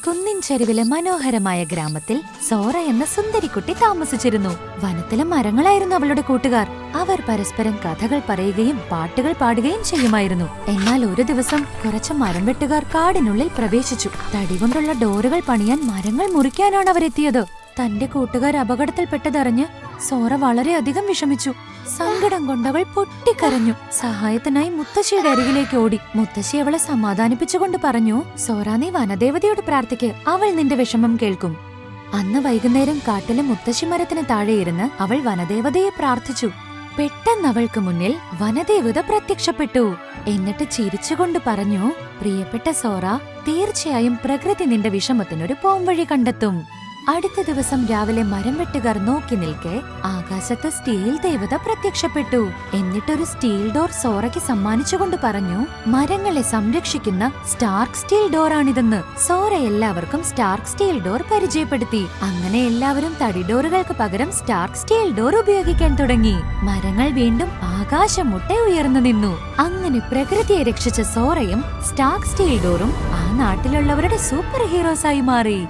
കുന്നിൻ ചെരുവിലെ മനോഹരമായ ഗ്രാമത്തിൽ സോറ എന്ന സുന്ദരിക്കുട്ടി താമസിച്ചിരുന്നു. വനത്തിലെ മരങ്ങളായിരുന്നു അവളുടെ കൂട്ടുകാർ. അവർ പരസ്പരം കഥകൾ പറയുകയും പാട്ടുകൾ പാടുകയും ചെയ്യുമായിരുന്നു. എന്നാൽ ഒരു ദിവസം കുറച്ച് മരം വെട്ടുകാർ കാടിനുള്ളിൽ പ്രവേശിച്ചു. തടി കൊണ്ടുള്ള ഡോറുകൾ പണിയാൻ മരങ്ങൾ മുറിക്കാനാണ് അവരെത്തിയത്. തന്റെ കൂട്ടുകാർ അപകടത്തിൽപ്പെട്ടതറിഞ്ഞ് സോറ വളരെയധികം വിഷമിച്ചു. സങ്കടം കൊണ്ടവൾ പൊട്ടിക്കരഞ്ഞു. സഹായത്തിനായി മുത്തശ്ശിയുടെ അരികിലേക്ക് ഓടി. മുത്തശ്ശി അവളെ സമാധാനിപ്പിച്ചുകൊണ്ട് പറഞ്ഞു, സോറ, നീ വനദേവതയോട് പ്രാർത്ഥിക്ക്, അവൾ നിന്റെ വിഷമം കേൾക്കും. അന്ന് വൈകുന്നേരം കാട്ടിലെ മുത്തശ്ശി മരത്തിന് താഴെയിരുന്ന് അവൾ വനദേവതയെ പ്രാർത്ഥിച്ചു. പെട്ടെന്ന് അവൾക്ക് മുന്നിൽ വനദേവത പ്രത്യക്ഷപ്പെട്ടു. എന്നിട്ട് ചിരിച്ചുകൊണ്ട് പറഞ്ഞു, പ്രിയപ്പെട്ട സോറ, തീർച്ചയായും പ്രകൃതി നിന്റെ വിഷമത്തിനൊരു പോംവഴി കണ്ടെത്തും. അടുത്ത ദിവസം രാവിലെ മരം വെട്ടുകാർ നോക്കി നിൽക്കെ ആകാശത്ത് സ്റ്റീൽ ദേവത പ്രത്യക്ഷപ്പെട്ടു. എന്നിട്ടൊരു സ്റ്റീൽ ഡോർ സോറയ്ക്ക് സമ്മാനിച്ചുകൊണ്ട് പറഞ്ഞു, മരങ്ങളെ സംരക്ഷിക്കുന്ന സ്റ്റാർക്ക് സ്റ്റീൽ ഡോർ ആണിതെന്ന്. സോറ എല്ലാവർക്കും സ്റ്റാർക്ക് സ്റ്റീൽ ഡോർ പരിചയപ്പെടുത്തി. അങ്ങനെ എല്ലാവരും തടി ഡോറുകൾക്ക് പകരം സ്റ്റാർക്ക് സ്റ്റീൽ ഡോർ ഉപയോഗിക്കാൻ തുടങ്ങി. മരങ്ങൾ വീണ്ടും ആകാശം മുട്ടെ ഉയർന്നു നിന്നു. അങ്ങനെ പ്രകൃതിയെ രക്ഷിച്ച സോറയും സ്റ്റാർക്ക് സ്റ്റീൽ ഡോറും ആ നാട്ടിലുള്ളവരുടെ സൂപ്പർ ഹീറോസായി മാറി.